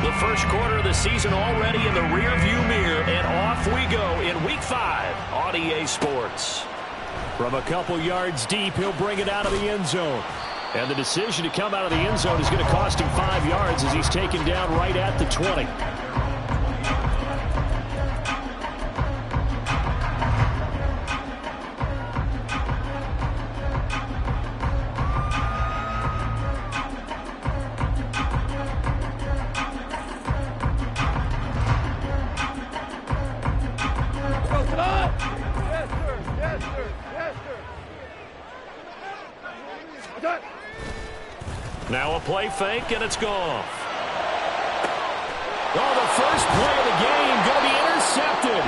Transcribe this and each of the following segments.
The first quarter of the season already in the rearview mirror, and off we go in Week 5 on EA Sports. From a couple yards deep, he'll bring it out of the end zone. And the decision to come out of the end zone is going to cost him 5 yards as he's taken down right at the 20. Now a play fake, and it's gone. Oh, the first play of the game going to be intercepted.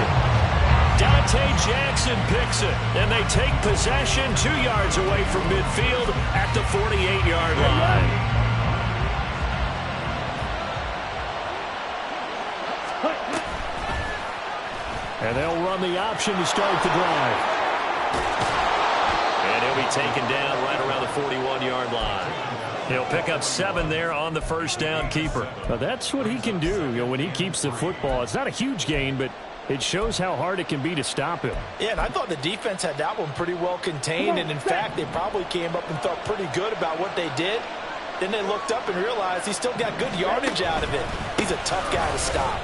Dante Jackson picks it, and they take possession 2 yards away from midfield at the 48-yard line. And they'll run the option to start the drive. And he'll be taken down right around the 41-yard line. He'll pick up 7 there on the first down keeper. Now that's what he can do, when he keeps the football. It's not a huge gain, but it shows how hard it can be to stop him. Yeah, and I thought the defense had that one pretty well contained, and in fact, they probably came up and felt pretty good about what they did. Then they looked up and realized he still got good yardage out of it. He's a tough guy to stop.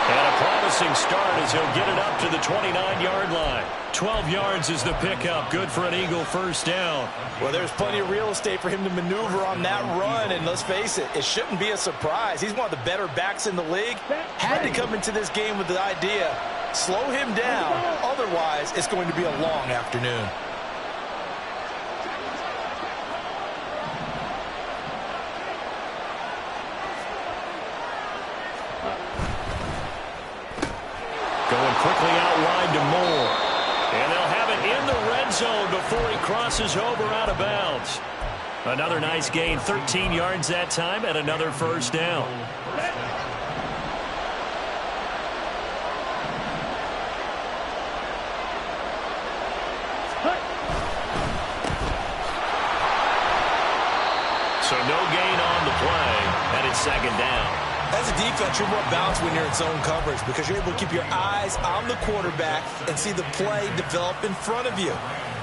And a promising start as he'll get it up to the 29-yard line. 12 yards is the pickup. Good for an Eagle first down. Well, there's plenty of real estate for him to maneuver on that run, and let's face it, it shouldn't be a surprise. He's one of the better backs in the league. Had to come into this game with the idea, slow him down, otherwise it's going to be a long afternoon. Going quickly out wide to Moore. And they'll have it in the red zone before he crosses over out of bounds. Another nice gain, 13 yards that time, and another first down. So no gain on the play, and it's second down. As a defense, you're more balanced when you're in zone coverage because you're able to keep your eyes on the quarterback and see the play develop in front of you.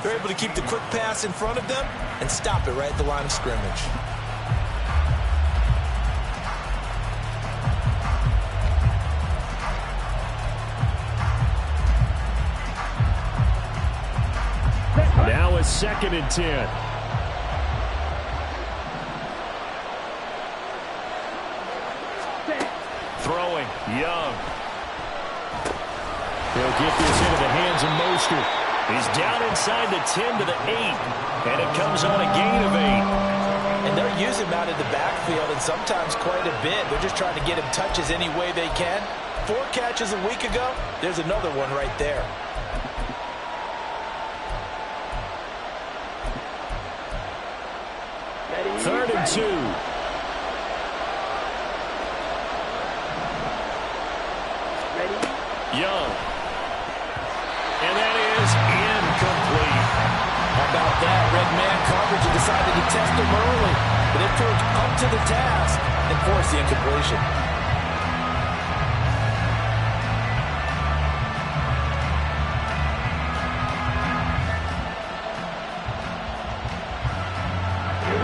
You're able to keep the quick pass in front of them and stop it right at the line of scrimmage. Now it's 2nd and 10. Throwing, Young. He'll get this into the hands of Mostert. He's down inside the 10 to the 8, and it comes on a gain of 8. And they're using him out of the backfield, and sometimes quite a bit. They're just trying to get him touches any way they can. 4 catches a week ago, there's another one right there. Third and 2. Young. And that is incomplete. How about that? Red man coverage and decided to test him early. But it proved up to the task and forced the incompletion.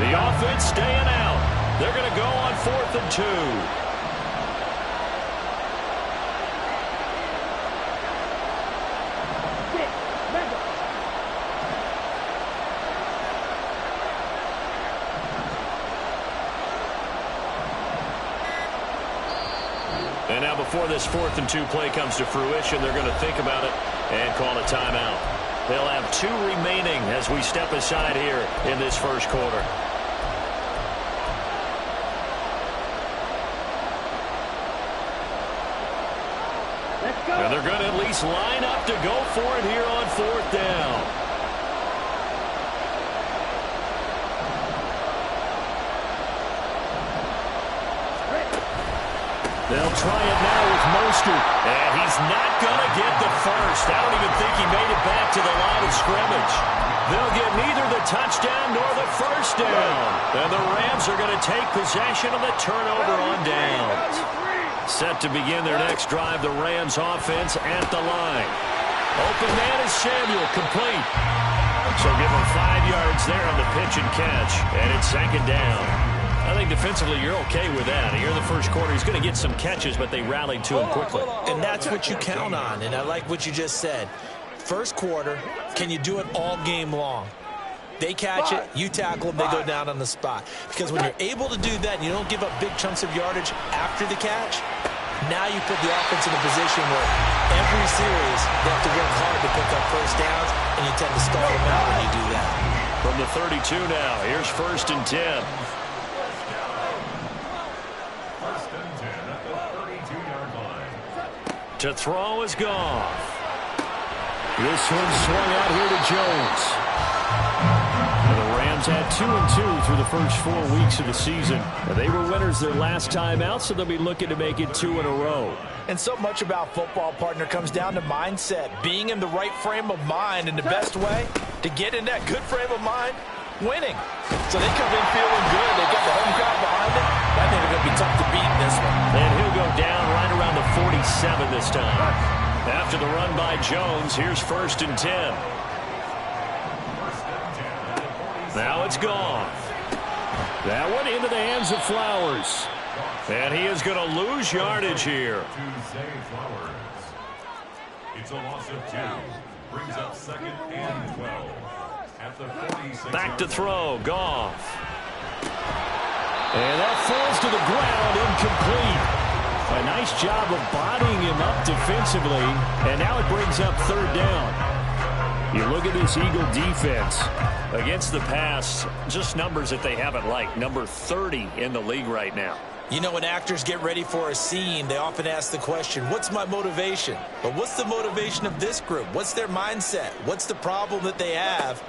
The offense staying out. They're going to go on 4th and 2. And now before this 4th and 2 play comes to fruition, they're going to think about it and call a timeout. They'll have 2 remaining as we step aside here in this first quarter. And they're going to at least line up to go for it here on 4th down. They'll try it now with Mostert. And he's not going to get the first. I don't even think he made it back to the line of scrimmage. They'll get neither the touchdown nor the first down. And the Rams are going to take possession of the turnover on downs. Set to begin their next drive, the Rams offense at the line. Open man is Samuel, complete. So give him 5 yards there on the pitch and catch. And it's second down. I think defensively you're okay with that. Here in the first quarter, he's going to get some catches, but they rallied to him quickly. And that's what you count on, and I like what you just said. First quarter, can you do it all game long? They catch it, you tackle them, they go down on the spot. Because when you're able to do that and you don't give up big chunks of yardage after the catch, now you put the offense in a position where every series they have to work hard to pick up first downs, and you tend to stall them out when you do that. From the 32 now, here's 1st and 10. To throw is Goff. This one swung out here to Jones. And the Rams had 2-2 through the first 4 weeks of the season. They were winners their last time out, so they'll be looking to make it 2 in a row. And so much about football, partner, comes down to mindset. Being in the right frame of mind, and the best way to get in that good frame of mind, winning. So they come in feeling good. They got the home crowd behind them. I think they're going to be tough to beat in this one. And he'll go down right around the 47 this time. After the run by Jones, here's 1st and 10. Now it's gone. That one into the hands of Flowers. And he is going to lose yardage here. It's a loss of 2. Brings up 2nd and 12. At the 46. Back to throw, Goff. And that falls to the ground, incomplete. A nice job of bodying him up defensively, and now it brings up 3rd down. You look at this Eagle defense against the pass, just numbers that they haven't liked. Number 30 in the league right now. You know, when actors get ready for a scene, they often ask the question, what's my motivation? But what's the motivation of this group? What's their mindset? What's the problem that they have?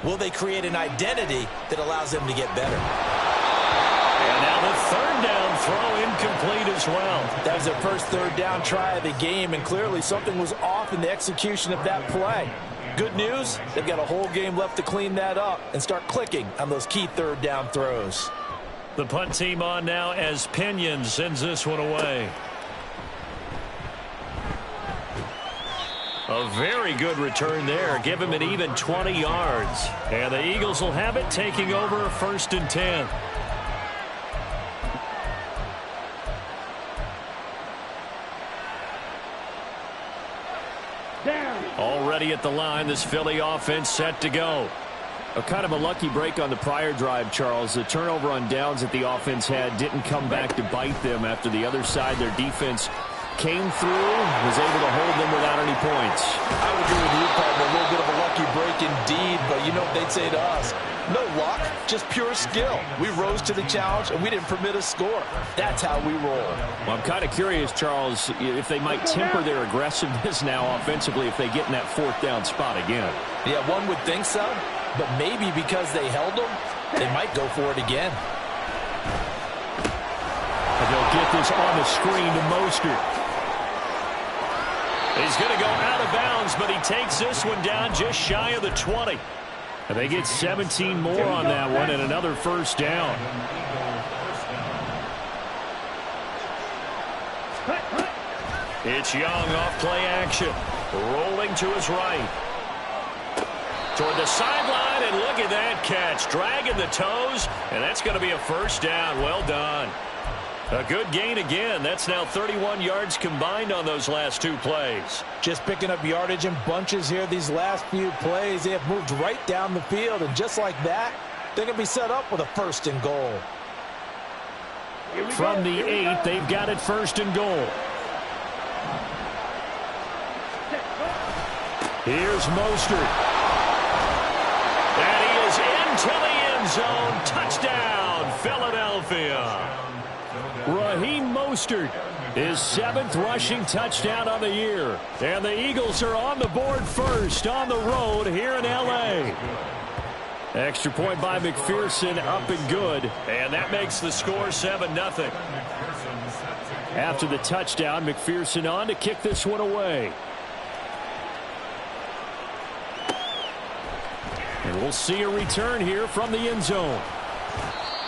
Will they create an identity that allows them to get better? And now the 3rd down throw incomplete as well. That was their first 3rd down try of the game, and clearly something was off in the execution of that play. Good news, they've got a whole game left to clean that up and start clicking on those key 3rd down throws. The punt team on now as Pinion sends this one away. A very good return there. Give him an even 20 yards. And the Eagles will have it, taking over 1st and 10. Already at the line, this Philly offense set to go. A kind of a lucky break on the prior drive, Charles. The turnover on downs that the offense had didn't come back to bite them after the other side. Their defense came through, was able to hold them without any points. I would agree with you, partner. A little bit of a lucky break indeed, but you know what they'd say to us? No luck, just pure skill. We rose to the challenge, and we didn't permit a score. That's how we roll. Well, I'm kind of curious, Charles, if they might temper their aggressiveness now offensively if they get in that 4th down spot again. Yeah, one would think so, but maybe because they held them, they might go for it again. And they'll get this on the screen to Mostert. He's going to go out of bounds, but he takes this one down just shy of the 20. And they get 17 more on that one and another 1st down. It's Young off play action. Rolling to his right. Toward the sideline, and look at that catch. Dragging the toes, and that's going to be a 1st down. Well done. A good gain again. That's now 31 yards combined on those last 2 plays. Just picking up yardage in bunches here these last few plays. They have moved right down the field, and just like that, they're going to be set up with a 1st and goal. From the 8, they've got it 1st and goal. Here's Mostert. And he is into the end zone. Touchdown, Philadelphia. Raheem Mostert, his 7th rushing touchdown of the year. And the Eagles are on the board first on the road here in L.A. Extra point by McPherson, up and good. And that makes the score 7-0. After the touchdown, McPherson on to kick this one away. And And we'll see a return here from the end zone.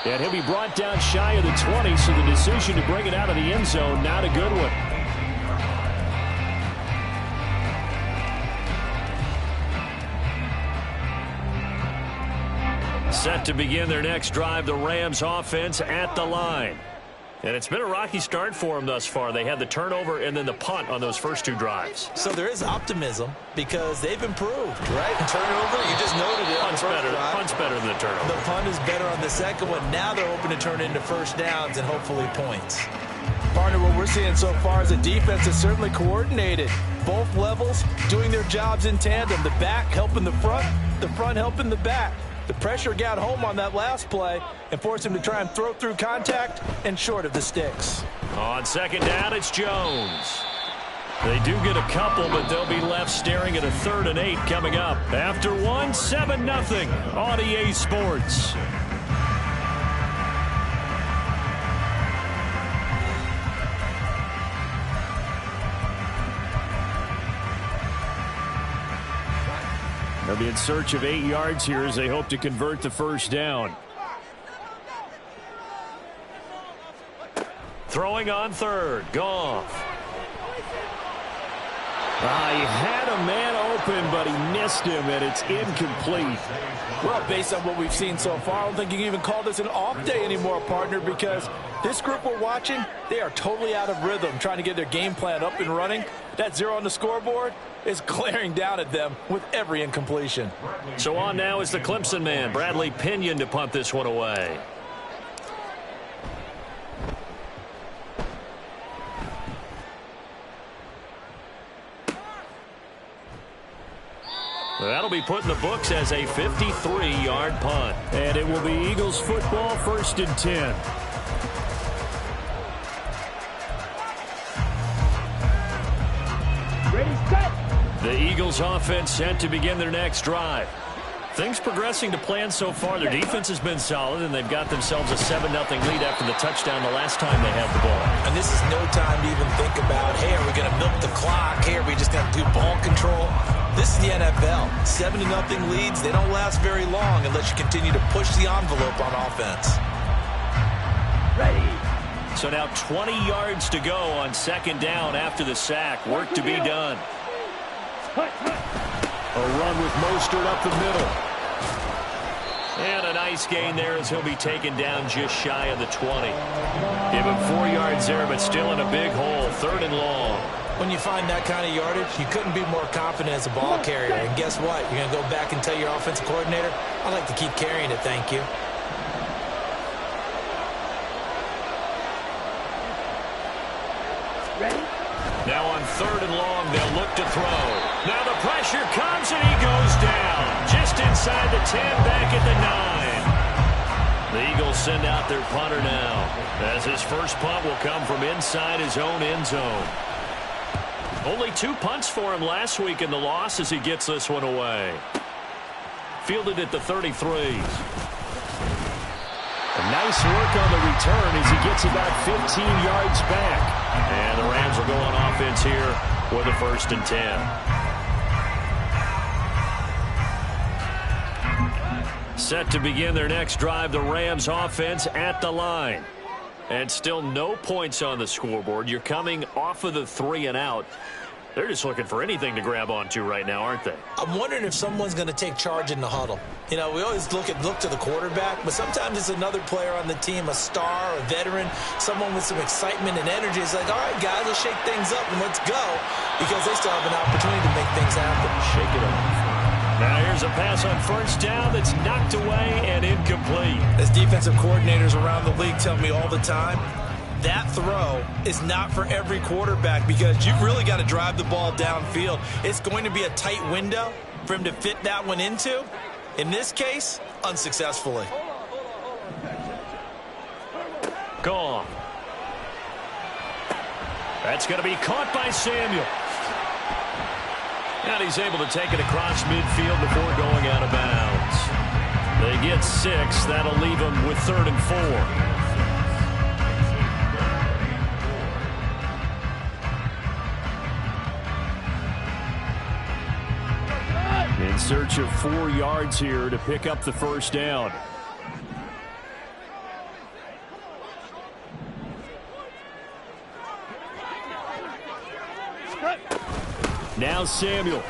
And he'll be brought down shy of the 20, so the decision to bring it out of the end zone, not a good one. Set to begin their next drive, the Rams offense at the line. And it's been a rocky start for them thus far. They had the turnover and then the punt on those first two drives. So there is optimism because they've improved, right? Turnover, you just noted it. Punt's better than the turnover. The punt is better on the second one. Now they're hoping to turn into first downs and hopefully points. Partner, what we're seeing so far is the defense is certainly coordinated. Both levels doing their jobs in tandem. The back helping the front helping the back. The pressure got home on that last play and forced him to try and throw through contact and short of the sticks. On second down, it's Jones. They do get a couple, but they'll be left staring at a 3rd and 8 coming up. After 7-0 on EA Sports. They'll be in search of 8 yards here as they hope to convert the first down. Throwing on 3rd. Goff. He had a man open, but he missed him, and it's incomplete. Well, based on what we've seen so far, I don't think you can even call this an off day anymore, partner, because this group we're watching, they are totally out of rhythm, trying to get their game plan up and running. That 0 on the scoreboard is glaring down at them with every incompletion. So on now is the Clemson man, Bradley Pinion, to punt this one away. That'll be put in the books as a 53-yard punt. And it will be Eagles football, 1st and 10. The Eagles offense set to begin their next drive. Things progressing to plan so far. Their defense has been solid, and they've got themselves a 7-0 lead after the touchdown the last time they had the ball. And this is no time to even think about, hey, are we going to milk the clock? Hey, are we just going to do ball control? This is the NFL. 7-0 leads, they don't last very long unless you continue to push the envelope on offense. Ready. So now 20 yards to go on 2nd down after the sack. Work to be done. A run with Mostert up the middle. And a nice gain there as he'll be taken down just shy of the 20. Give him 4 yards there, but still in a big hole. 3rd and long. When you find that kind of yardage, you couldn't be more confident as a ball carrier. And guess what? You're going to go back and tell your offensive coordinator, I'd like to keep carrying it, thank you. Ready? Now on 3rd and long, they'll look to throw. Now the pressure comes and he goes down. Just inside the 10, back at the 9. The Eagles send out their punter now, as his first punt will come from inside his own end zone. Only 2 punts for him last week in the loss as he gets this one away. Fielded at the 33. Nice work on the return as he gets about 15 yards back. And the Rams will go on offense here with a 1st and 10. Set to begin their next drive, the Rams offense at the line. And still no points on the scoreboard. You're coming off of the 3 and out. They're just looking for anything to grab onto right now, aren't they? I'm wondering if someone's going to take charge in the huddle. You know, we always look to the quarterback, but sometimes it's another player on the team, a star, a veteran, someone with some excitement and energy. It's like, all right, guys, let's shake things up and let's go, because they still have an opportunity to make things happen. Shake it up. Now here's a pass on 1st down that's knocked away and incomplete. As defensive coordinators around the league tell me all the time, that throw is not for every quarterback because you've really got to drive the ball downfield. It's going to be a tight window for him to fit that one into. In this case, unsuccessfully. Gone. That's going to be caught by Samuel. And he's able to take it across midfield before going out of bounds. They get 6. That'll leave them with 3rd and 4. search of 4 yards here to pick up the first down. Now Samuel.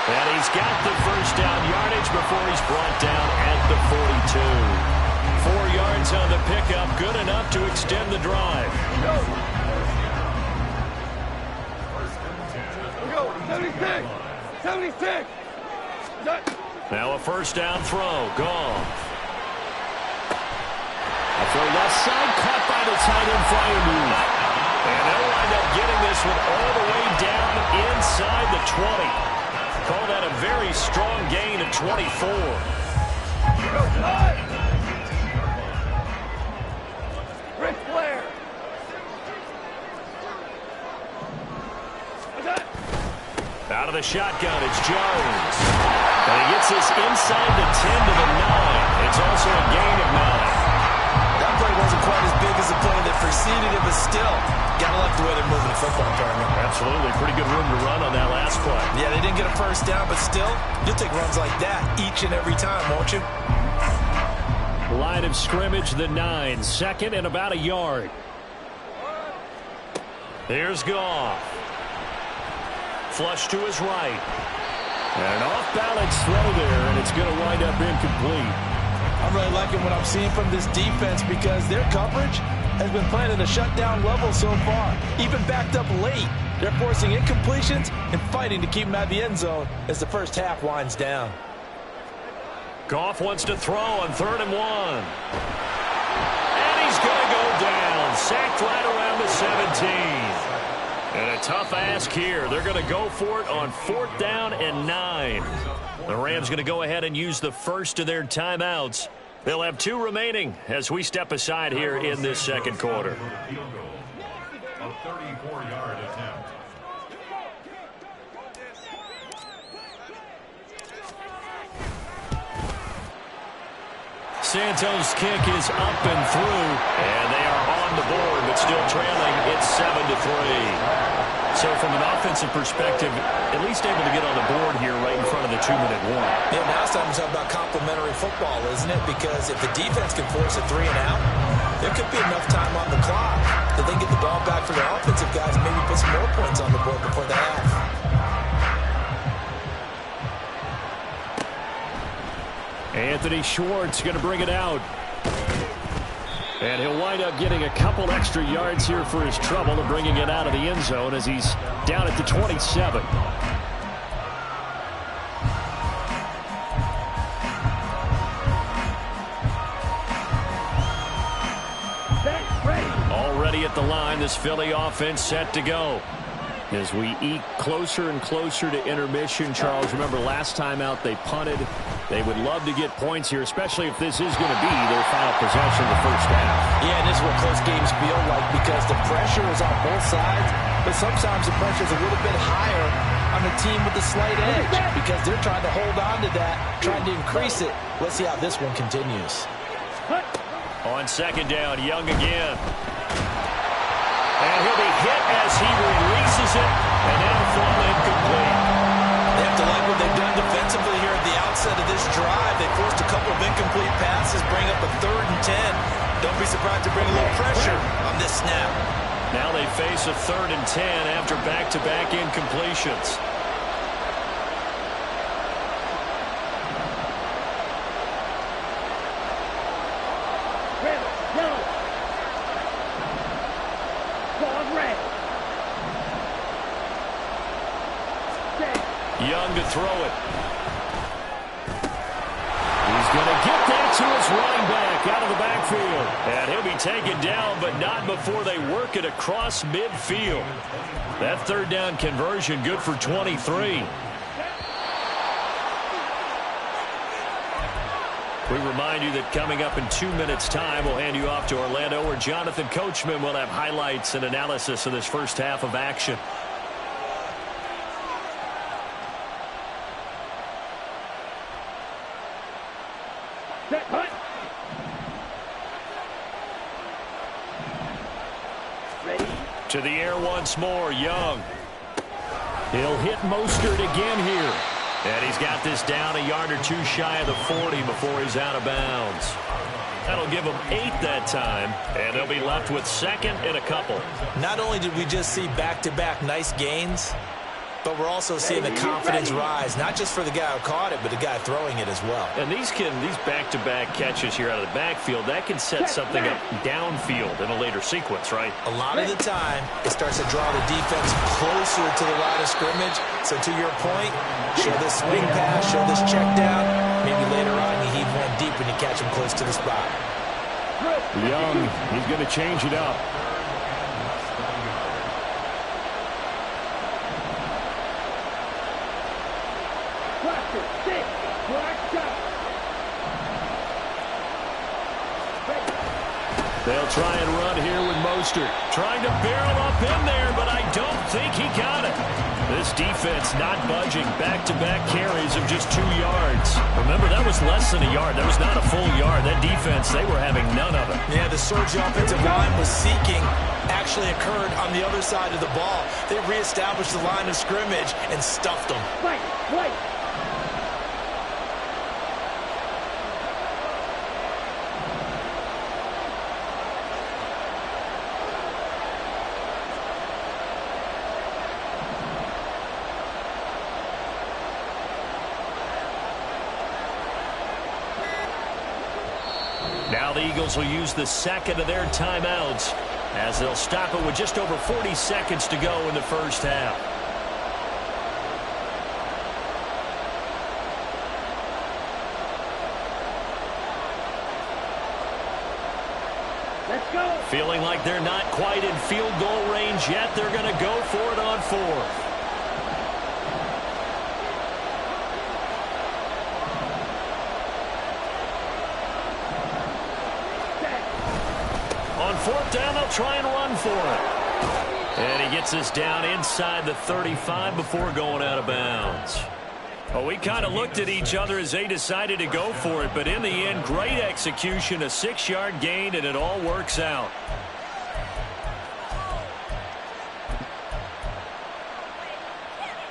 And he's got the first down yardage before he's brought down at the 42. 4 yards on the pickup, good enough to extend the drive. Go, 76! 76! Now a first down throw, gone. A throw left side, caught by the tight end Fryermuth. And they'll wind up getting this one all the way down inside the 20. Call that a very strong gain of 24. Rick Flair! Out of the shotgun, it's Jones. And he gets this inside the 10 to the 9. It's also a gain of 9. That play wasn't quite as big as the play that preceded it, but still, gotta like the way they're moving the football, partner. Absolutely. Pretty good room to run on that last play. Yeah, they didn't get a first down, but still, you'll take runs like that each and every time, won't you? Line of scrimmage, the 9. Second and about a yard. Here's Goff. Flush to his right. And an off-balance throw there, and it's going to wind up incomplete. I'm really liking what I'm seeing from this defense because their coverage has been playing at a shutdown level so far. Even backed up late, they're forcing incompletions and fighting to keep them out of the end zone as the first half winds down. Goff wants to throw on 3rd and 1. And he's going to go down. Sacked right around the 17. And a tough ask here. They're going to go for it on 4th down and 9. The Rams going to go ahead and use the first of their timeouts. They'll have 2 remaining as we step aside here in this second quarter. A 34-yard attempt. Santos' kick is up and through, and they are on the board, but still trailing. It's 7-3. So from an offensive perspective, at least able to get on the board here right in front of the 2-minute warning. Yeah, now it's time to talk about complementary football, isn't it? Because if the defense can force a 3 and out, there could be enough time on the clock that they can get the ball back for their offensive guys and maybe put some more points on the board before the half. Anthony Schwartz going to bring it out. And he'll wind up getting a couple extra yards here for his trouble of bringing it out of the end zone as he's down at the 27. Already at the line, this Philly offense set to go. As we eke closer and closer to intermission, Charles, remember last time out they punted. They would love to get points here, especially if this is going to be their final possession of the first half. Yeah, and this is what close games feel like because the pressure is on both sides, but sometimes the pressure is a little bit higher on the team with the slight edge because they're trying to hold on to that, trying to increase it. Let's see how this one continues. On second down, Young again. And he'll be hit as he releases it, and that'll fall incomplete. They have to like what they've done defensively here at the outset of this drive. They forced a couple of incomplete passes, bring up a 3rd and 10. Don't be surprised to bring a little pressure on this snap. Now they face a 3rd and 10 after back-to-back incompletions. Young to throw it. He's going to get that to his running back out of the backfield. And he'll be taken down, but not before they work it across midfield. That 3rd down conversion good for 23. We remind you that coming up in 2 minutes' time, we'll hand you off to Orlando, where Jonathan Coachman will have highlights and analysis of this first half of action. To the air once more, Young. He'll hit Mostert again here. And he's got this down a yard or two shy of the 40 before he's out of bounds. That'll give them 8 that time, and they'll be left with second and a couple. Not only did we just see back-to-back nice gains, but we're also seeing the confidence rise, not just for the guy who caught it, but the guy throwing it as well. And these back-to-back catches here out of the backfield, that can set something up downfield in a later sequence, right? A lot of the time, it starts to draw the defense closer to the line of scrimmage. So to your point, show this swing pass, show this check down. Maybe later on you heave one deep when you catch him close to the spot. Young, he's going to change it up. They'll try and run here with Mostert. Trying to barrel up in there, but I don't think he got it. This defense not budging. Back-to-back carries of just 2 yards. Remember, that was less than a yard. That was not a full yard. That defense, they were having none of it. Yeah, the surge the offensive line was seeking actually occurred on the other side of the ball. They reestablished the line of scrimmage and stuffed them. Wait. Now the Eagles will use the second of their timeouts as they'll stop it with just over 40 seconds to go in the first half. Let's go. Feeling like they're not quite in field goal range yet. They're going to go for it on 4th. On 4th down, they'll try and run for it. And he gets us down inside the 35 before going out of bounds. Well, we kind of looked at each other as they decided to go for it, but in the end, great execution, a 6-yard gain, and it all works out.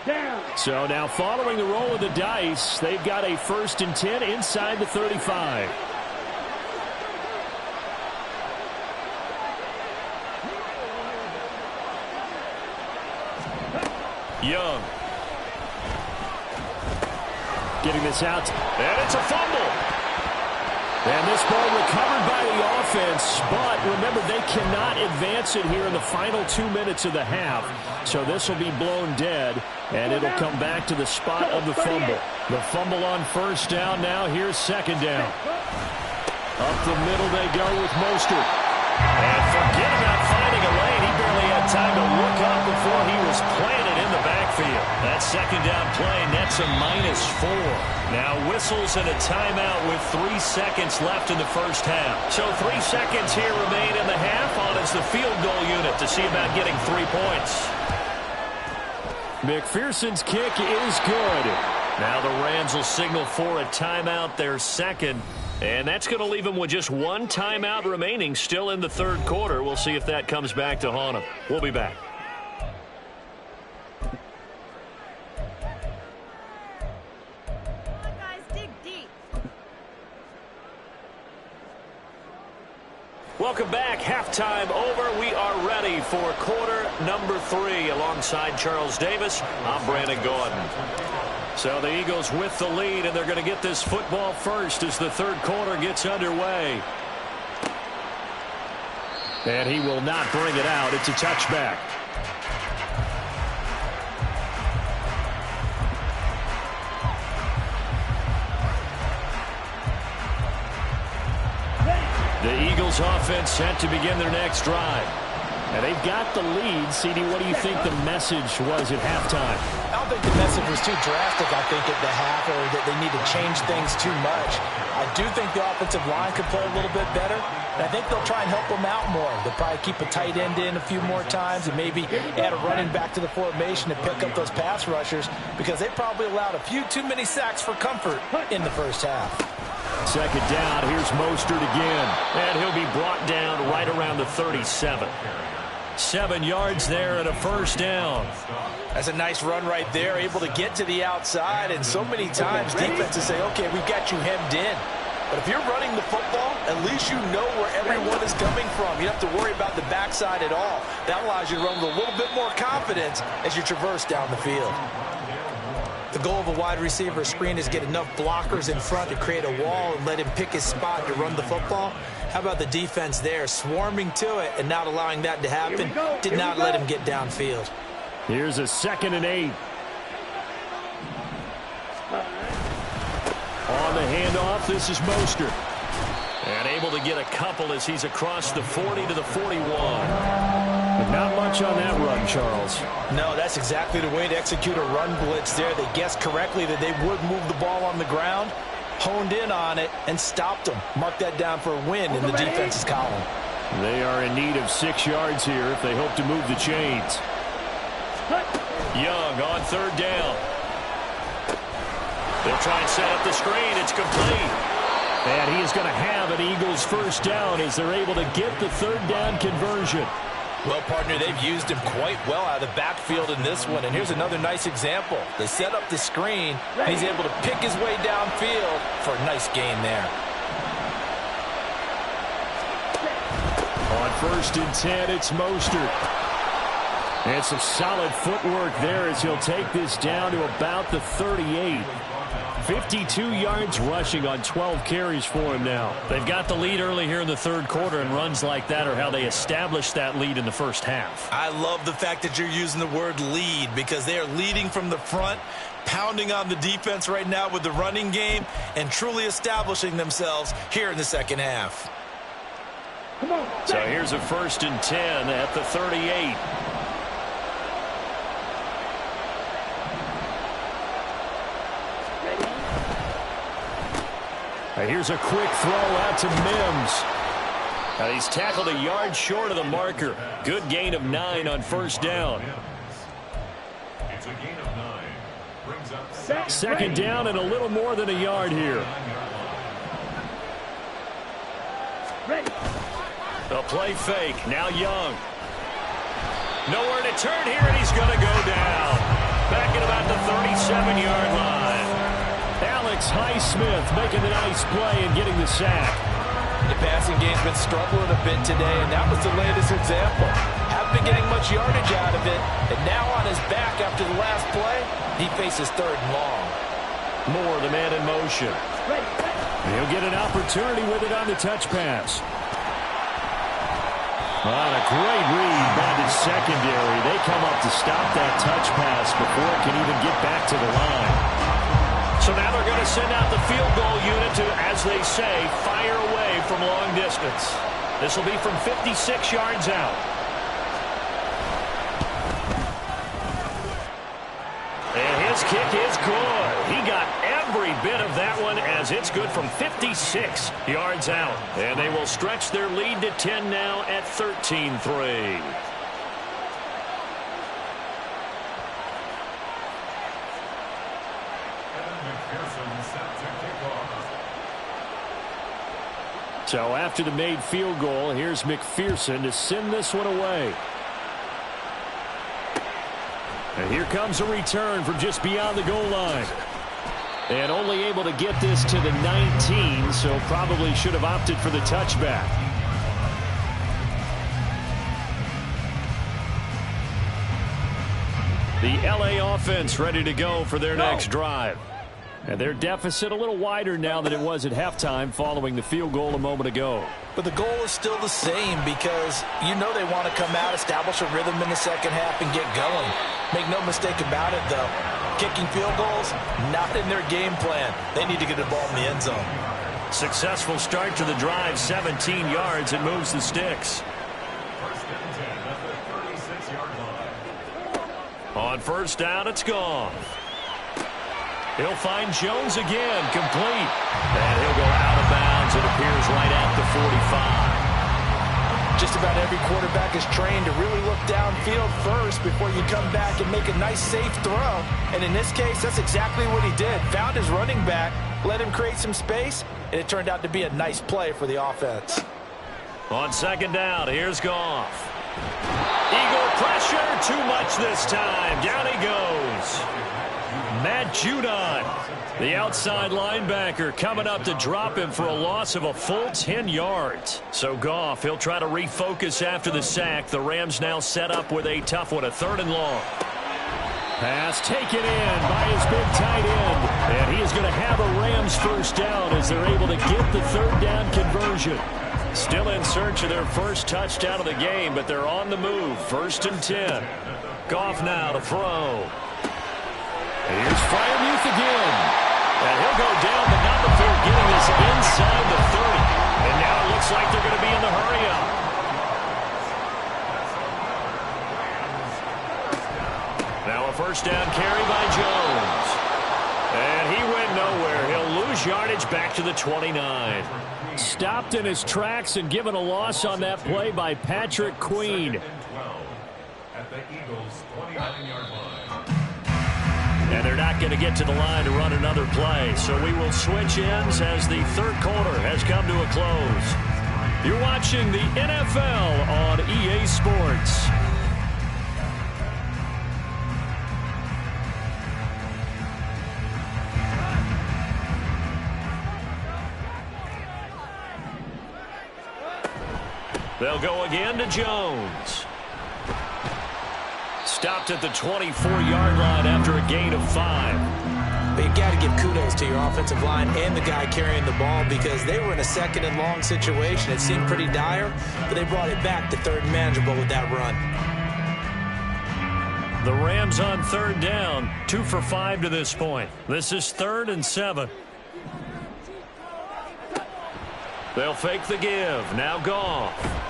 Down. So now following the roll of the dice, they've got a 1st and 10 inside the 35. Young. Getting this out. And it's a fumble. And this ball recovered by the offense, but remember, they cannot advance it here in the final 2 minutes of the half. So this will be blown dead, and it'll come back to the spot of the fumble. The fumble on 1st down now. Here's 2nd down. Up the middle they go with Mostert. And forget about finding a lane. He barely had time to look up before he was planted in the backfield. That 2nd down play nets a -4. Now whistles and a timeout with 3 seconds left in the first half. So 3 seconds here remain in the half on as the field goal unit to see about getting 3 points. McPherson's kick is good. Now the Rams will signal for a timeout, their 2nd. And that's going to leave them with just 1 timeout remaining still in the 3rd quarter. We'll see if that comes back to haunt them. We'll be back. Guys, dig deep. Welcome back. Halftime over. We are ready for quarter number 3. Alongside Charles Davis, I'm Brandon Gordon. So the Eagles with the lead, and they're going to get this football first as the 3rd quarter gets underway. And he will not bring it out. It's a touchback. The Eagles offense set to begin their next drive. And they've got the lead. CD, what do you think the message was at halftime? I don't think the message was too drastic, I think, at the half, or that they need to change things too much. I do think the offensive line could play a little bit better, and I think they'll try and help them out more. They'll probably keep a tight end in a few more times and maybe add a running back to the formation to pick up those pass rushers, because they probably allowed a few too many sacks for comfort in the first half. 2nd down. Here's Mostert again. And he'll be brought down right around the 37. 7 yards there and a first down. That's a nice run right there, able to get to the outside, and so many times defenses say, okay, we've got you hemmed in. But if you're running the football, at least you know where everyone is coming from. You don't have to worry about the backside at all. That allows you to run with a little bit more confidence as you traverse down the field. The goal of a wide receiver screen is get enough blockers in front to create a wall and let him pick his spot to run the football. How about the defense there, swarming to it and not allowing that to happen? Did not let him get downfield. Here's a 2nd and 8. On the handoff, this is Mostert. And able to get a couple as he's across the 40 to the 41. But not much on that run, Charles. No, that's exactly the way to execute a run blitz there. They guessed correctly that they would move the ball on the ground, honed in on it, and stopped them. Mark that down for a win in the defense's column. They are in need of 6 yards here if they hope to move the chains. Young on 3rd down. They'll try and set up the screen. It's complete. And he is going to have an Eagles first down as they're able to get the 3rd down conversion. Well, partner, they've used him quite well out of the backfield in this one. And here's another nice example. They set up the screen, and he's able to pick his way downfield for a nice gain there. On 1st and 10, it's Mostert. And some solid footwork there as he'll take this down to about the 38. 52 yards rushing on 12 carries for him now. They've got the lead early here in the 3rd quarter, and runs like that are how they established that lead in the first half. I love the fact that you're using the word lead because they are leading from the front, pounding on the defense right now with the running game, and truly establishing themselves here in the 2nd half. So here's a 1st and 10 at the 38. Here's a quick throw out to Mims. Now he's tackled a yard short of the marker. Good gain of 9 on 1st down. It's a gain of 9. Brings up 2nd down and a little more than a yard here. A play fake. Now Young. Nowhere to turn here, and he's going to go down. Back at about the 37-yard line. Alex Highsmith making the nice play and getting the sack. The passing game's been struggling a bit today, and that was the latest example. Haven't been getting much yardage out of it, and now on his back after the last play, he faces 3rd and long. Moore, the man in motion. He'll get an opportunity with it on the touch pass. On a great read by the secondary. They come up to stop that touch pass before it can even get back to the line. So now they're going to send out the field goal unit to, as they say, fire away from long distance. This will be from 56 yards out. And his kick is good. He got every bit of that one as it's good from 56 yards out. And they will stretch their lead to 10 now at 13-3. So after the made field goal, here's McPherson to send this one away. And here comes a return from just beyond the goal line. And only able to get this to the 19, so probably should have opted for the touchback. The LA offense ready to go for their next drive. And their deficit a little wider now than it was at halftime following the field goal a moment ago. But the goal is still the same because you know they want to come out, establish a rhythm in the 2nd half, and get going. Make no mistake about it, though. Kicking field goals, not in their game plan. They need to get the ball in the end zone. Successful start to the drive, 17 yards. It moves the sticks. 1st and 10 at the 36-yard line. On 1st down, it's gone. He'll find Jones again, complete. And he'll go out of bounds. It appears right at the 45. Just about every quarterback is trained to really look downfield first before you come back and make a nice, safe throw. And in this case, that's exactly what he did. Found his running back, let him create some space, and it turned out to be a nice play for the offense. On 2nd down, here's Goff. Eagle pressure, too much this time. Down he goes. Matt Judon, the outside linebacker, coming up to drop him for a loss of a full 10 yards. So Goff, he'll try to refocus after the sack. The Rams now set up with a tough one, a 3rd and long. Pass taken in by his big tight end. And he is going to have a Rams first down as they're able to get the 3rd down conversion. Still in search of their first touchdown of the game, but they're on the move. 1st and 10. Goff now to throw. Here's Freiermuth again. And he'll go down, but not before getting this inside the 30. And now it looks like they're going to be in the hurry-up. Now a first down carry by Jones. And he went nowhere. He'll lose yardage back to the 29. Stopped in his tracks and given a loss on that play by Patrick Queen. At the Eagles' 29-yard line. And they're not going to get to the line to run another play. So we will switch ends as the 3rd quarter has come to a close. You're watching the NFL on EA Sports. They'll go again to Jones. Stopped at the 24-yard line after a gain of 5. But you got to give kudos to your offensive line and the guy carrying the ball because they were in a 2nd and long situation. It seemed pretty dire, but they brought it back to 3rd and manageable with that run. The Rams on 3rd down, 2 for 5 to this point. This is 3rd and 7. They'll fake the give. Now Goff.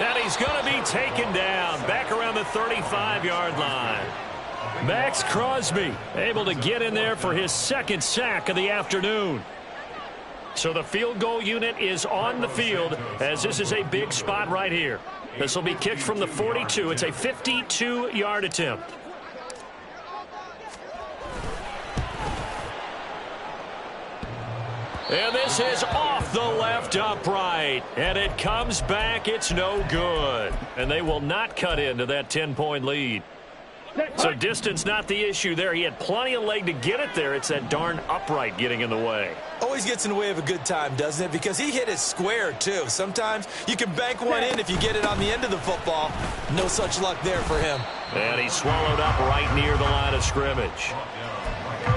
And he's going to be taken down back around the 35-yard line. Max Crosby able to get in there for his 2nd sack of the afternoon. So the field goal unit is on the field as this is a big spot right here. This will be kicked from the 42. It's a 52-yard attempt. And this is off the left upright. And it comes back. It's no good. And they will not cut into that 10-point lead. So distance not the issue there. He had plenty of leg to get it there. It's that darn upright getting in the way. Always gets in the way of a good time, doesn't it? Because he hit it square, too. Sometimes you can bank one in if you get it on the end of the football. No such luck there for him. And he swallowed up right near the line of scrimmage.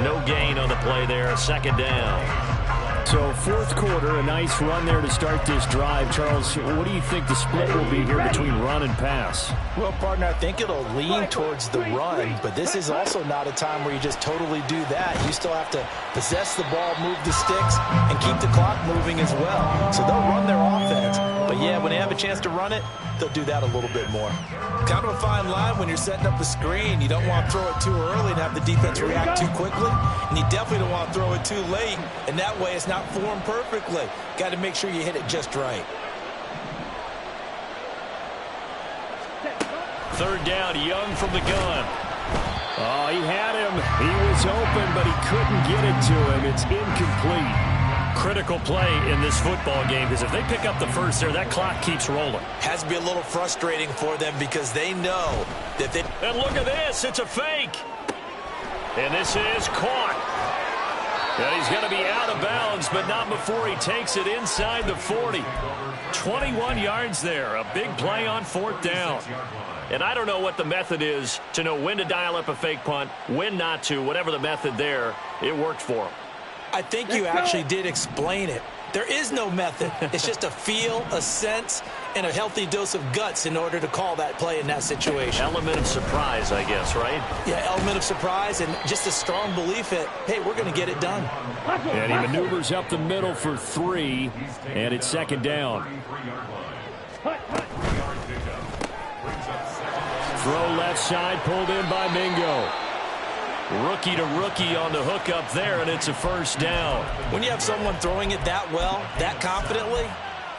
No gain on the play there. A 2nd down. So 4th quarter, a nice run there to start this drive. Charles, what do you think the split will be here between run and pass? Well, partner, I think it'll lean towards the run, but this is also not a time where you just totally do that. You still have to possess the ball, move the sticks, and keep the clock moving as well. So they'll run their offense, but yeah, when they have a chance to run it, they'll do that a little bit more. Kind of a fine line when you're setting up a screen. You don't want to throw it too early and have the defense react too quickly, and you definitely don't want to throw it too late, and that way it's not formed perfectly. Got to make sure you hit it just right. 3rd down, Young from the gun. Oh, he had him. He was open, but he couldn't get it to him. It's incomplete. Critical play in this football game because if they pick up the first there, that clock keeps rolling. Has to be a little frustrating for them because they know that they... And look at this. It's a fake. And this is caught. And he's going to be out of bounds, but not before he takes it inside the 40. 21 yards there. A big play on 4th down. And I don't know what the method is to know when to dial up a fake punt, when not to. Whatever the method there, it worked for him. I think you actually did explain it. There is no method. It's just a feel, a sense, and a healthy dose of guts in order to call that play in that situation. Element of surprise, I guess, right? Yeah, element of surprise and just a strong belief that, hey, we're going to get it done. And he maneuvers up the middle for 3, and it's 2nd down. Throw left side, pulled in by Mingo. Rookie to rookie on the hook up there, and it's a 1st down. When you have someone throwing it that well, that confidently,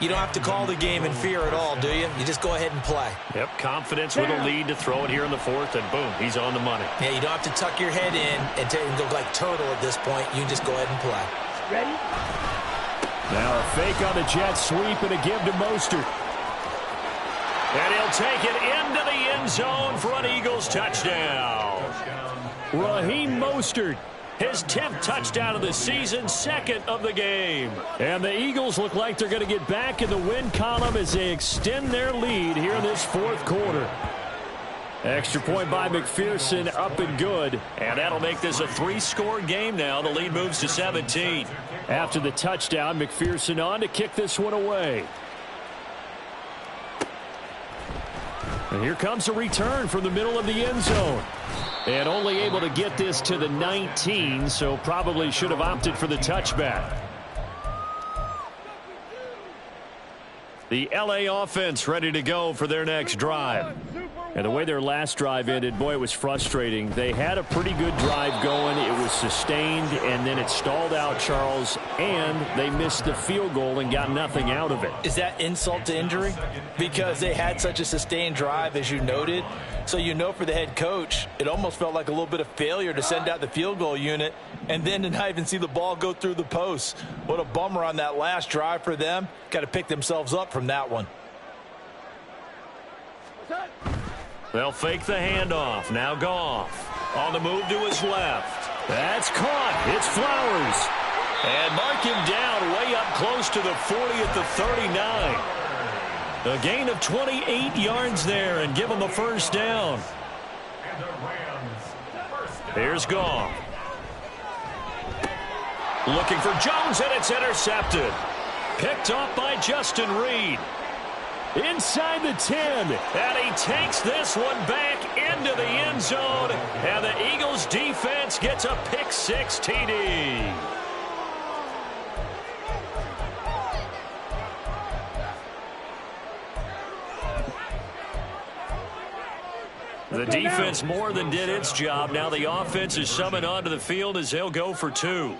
you don't have to call the game in fear at all, do you? You just go ahead and play. Yep, confidence with a lead to throw it here in the 4th, and boom, he's on the money. Yeah, you don't have to tuck your head in and go like turtle at this point. You can just go ahead and play. Ready? Now a fake on the jet sweep and a give to Mostert. And he'll take it into the end zone for an Eagles touchdown. Raheem Mostert. His 10th touchdown of the season, 2nd of the game. And the Eagles look like they're going to get back in the win column as they extend their lead here in this 4th quarter. Extra point by McPherson, up and good. And that'll make this a 3-score game now. The lead moves to 17. After the touchdown, McPherson on to kick this one away. And here comes a return from the middle of the end zone. And only able to get this to the 19, so probably should have opted for the touchback. The LA offense ready to go for their next drive. And the way their last drive ended, boy, it was frustrating. They had a pretty good drive going. It was sustained, and then it stalled out, Charles, and they missed the field goal and got nothing out of it. Is that insult to injury? Because they had such a sustained drive, as you noted. So you know for the head coach, it almost felt like a little bit of failure to send out the field goal unit and then to not even see the ball go through the post. What a bummer on that last drive for them. Got to pick themselves up from that one. They'll fake the handoff. Now Goff on the move to his left. That's caught. It's Flowers. And mark him down way up close to the 40 at the 39. A gain of 28 yards there and give him a first down. Here's Goff. Looking for Jones, and it's intercepted. Picked off by Justin Reed. Inside the 10. And he takes this one back into the end zone. And the Eagles defense gets a pick-6 TD. The defense more than did its job. Now the offense is summoned onto the field as they'll go for 2.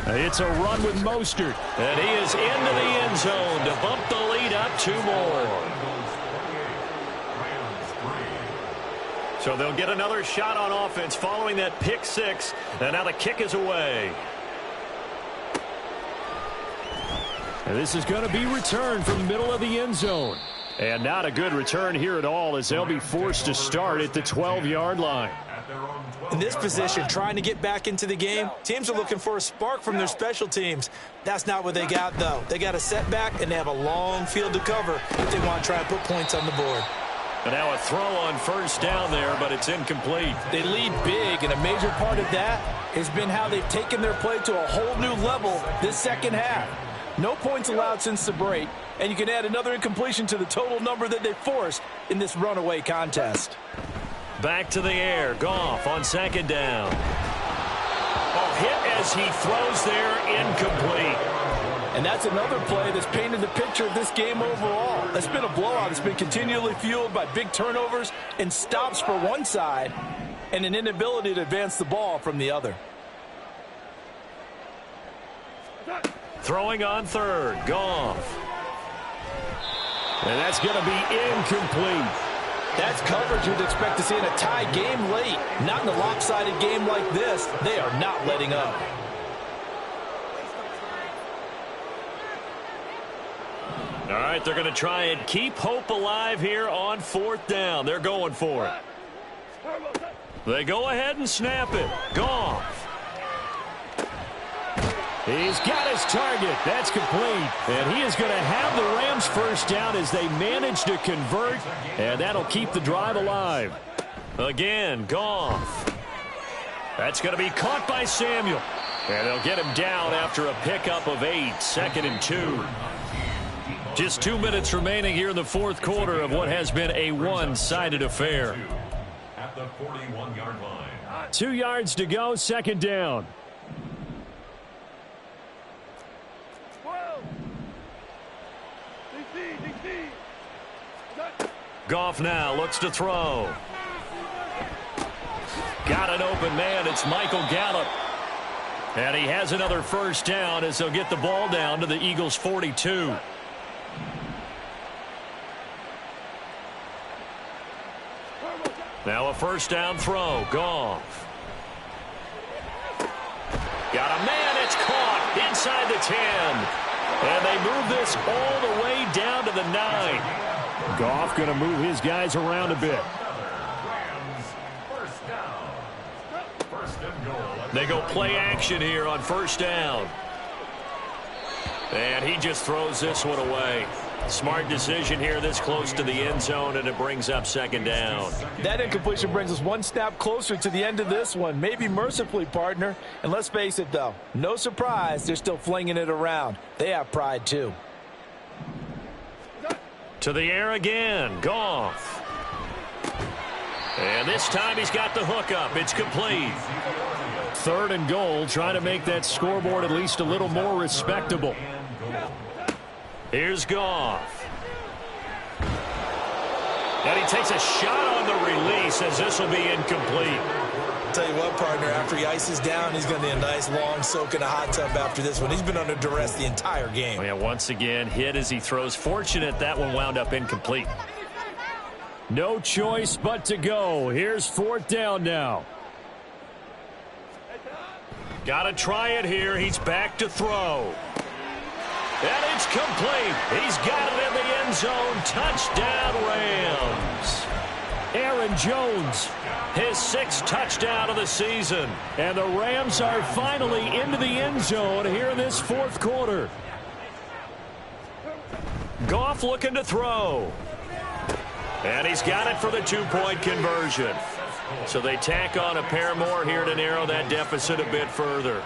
It's a run with Mostert. And he is into the end zone to bump the lead up 2 more. So they'll get another shot on offense following that pick-6. And now the kick is away. And this is going to be returned from the middle of the end zone. And not a good return here at all as they'll be forced to start at the 12-yard line. In this position, trying to get back into the game, teams are looking for a spark from their special teams. That's not what they got, though. They got a setback, and they have a long field to cover if they want to try and put points on the board. And now a throw on first down there, but it's incomplete. They lead big, and a major part of that has been how they've taken their play to a whole new level this second half. No points allowed since the break, and you can add another incompletion to the total number that they forced in this runaway contest. Back to the air. Goff on second down. A hit as he throws there, incomplete. And that's another play that's painted the picture of this game overall. It's been a blowout. It's been continually fueled by big turnovers and stops for one side and an inability to advance the ball from the other. Throwing on third. Goff. And that's going to be incomplete. That's coverage you'd expect to see in a tie game late. Not in a lopsided game like this. They are not letting up. All right, they're going to try and keep hope alive here on fourth down. They're going for it. They go ahead and snap it. Goff. He's got his target. That's complete. And he is going to have the Rams first down as they manage to convert. And that'll keep the drive alive. Again, Goff. That's going to be caught by Samuel. And they'll get him down after a pickup of 8. 2nd and 2. Just 2 minutes remaining here in the fourth quarter of what has been a one-sided affair. At the 41-yard line. 2 yards to go, second down. Goff now looks to throw. Got an open man. It's Michael Gallup. And he has another first down as they'll get the ball down to the Eagles' 42. Now a first down throw. Goff. Got a man. It's caught inside the 10. And they move this all the way down to the 9. Goff going to move his guys around a bit. They go play action here on first down. And he just throws this one away. Smart decision here this close to the end zone, and it brings up second down. That incompletion brings us one snap closer to the end of this one. Maybe mercifully, partner. And let's face it, though. No surprise, they're still flinging it around. They have pride, too. To the air again. Goff. And this time he's got the hookup. It's complete. 3rd and goal, trying to make that scoreboard at least a little more respectable. Here's Goff. And he takes a shot on the release as this will be incomplete. Tell you what, partner, after he ices down, he's going to need a nice long soak in a hot tub after this one. He's been under duress the entire game. Yeah, once again, hit as he throws. Fortunate that one wound up incomplete. No choice but to go. Here's 4th down now. Got to try it here. He's back to throw. And it's complete. He's got it in the end zone. Touchdown, Rams. Aaron Jones, his 6th touchdown of the season. And the Rams are finally into the end zone here in this 4th quarter. Goff looking to throw. And he's got it for the 2-point conversion. So they tack on a pair more here to narrow that deficit a bit further.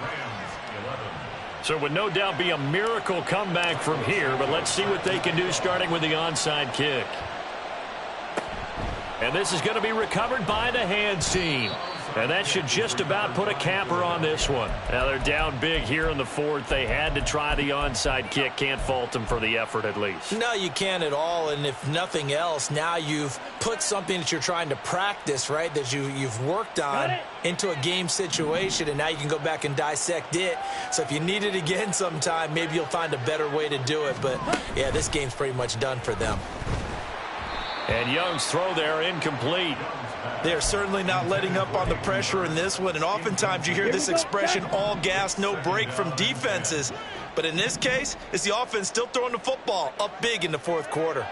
So it would no doubt be a miracle comeback from here, but let's see what they can do starting with the onside kick. And this is going to be recovered by the hands team. And that should just about put a capper on this one. Now they're down big here in the 4th. They had to try the onside kick. Can't fault them for the effort at least. No, you can't at all. And if nothing else, now you've put something that you're trying to practice, right, that you've worked on into a game situation, and now you can go back and dissect it. So if you need it again sometime, maybe you'll find a better way to do it. But, yeah, this game's pretty much done for them. And Young's throw there incomplete. They're certainly not letting up on the pressure in this one, and oftentimes you hear this expression, all gas, no break from defenses. But in this case, it's the offense still throwing the football up big in the 4th quarter.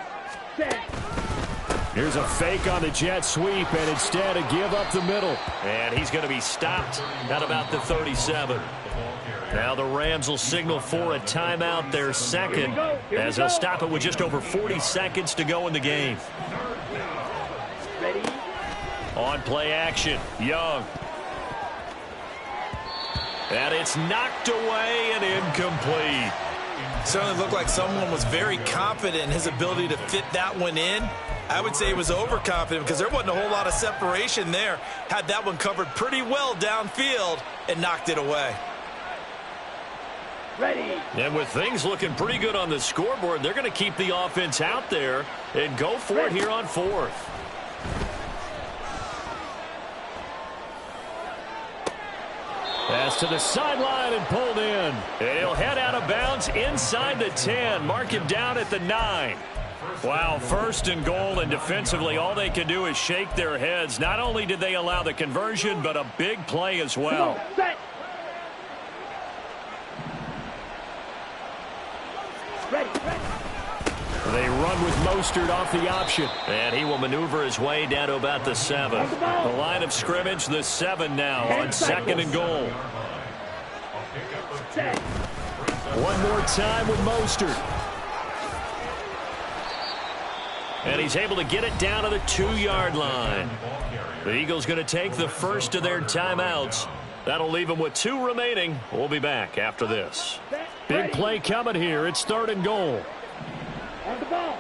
Here's a fake on the jet sweep, and instead a give up the middle. And he's going to be stopped at about the 37. Now the Rams will signal for a timeout, their 2nd, as they'll stop it with just over 40 seconds to go in the game. On play action, Young. And it's knocked away and incomplete. Certainly looked like someone was very confident in his ability to fit that one in. I would say he was overconfident because there wasn't a whole lot of separation there. Had that one covered pretty well downfield and knocked it away. Ready. And with things looking pretty good on the scoreboard, they're going to keep the offense out there and go for it here on 4th. Pass to the sideline and pulled in. And he'll head out of bounds inside the 10. Mark him down at the 9. Wow, 1st and goal, and defensively all they can do is shake their heads. Not only did they allow the conversion, but a big play as well. They run with Mostert off the option. And he will maneuver his way down to about the 7. The line of scrimmage, the 7 now on 2nd and goal. One more time with Mostert. And he's able to get it down to the 2-yard line. The Eagles going to take the first of their timeouts. That'll leave them with 2 remaining. We'll be back after this. Big play coming here. It's 3rd and goal. On the ball.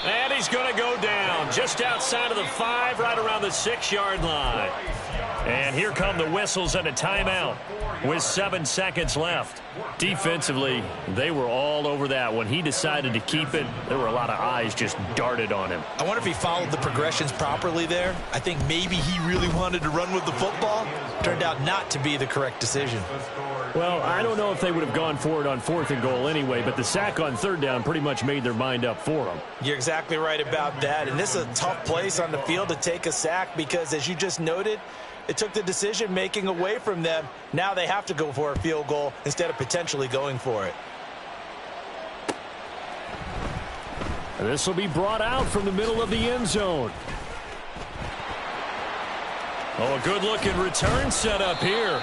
And he's going to go down just outside of the 5, right around the 6-yard line. And here come the whistles and a timeout with 7 seconds left. Defensively, they were all over that. When he decided to keep it, there were a lot of eyes just darted on him. I wonder if he followed the progressions properly there. I think maybe he really wanted to run with the football. Turned out not to be the correct decision. Well, I don't know if they would have gone for it on 4th and goal anyway, but the sack on 3rd down pretty much made their mind up for them. You're exactly right about that. And this is a tough place on the field to take a sack because, as you just noted, it took the decision-making away from them. Now they have to go for a field goal instead of potentially going for it. This will be brought out from the middle of the end zone. Oh, a good-looking return set up here.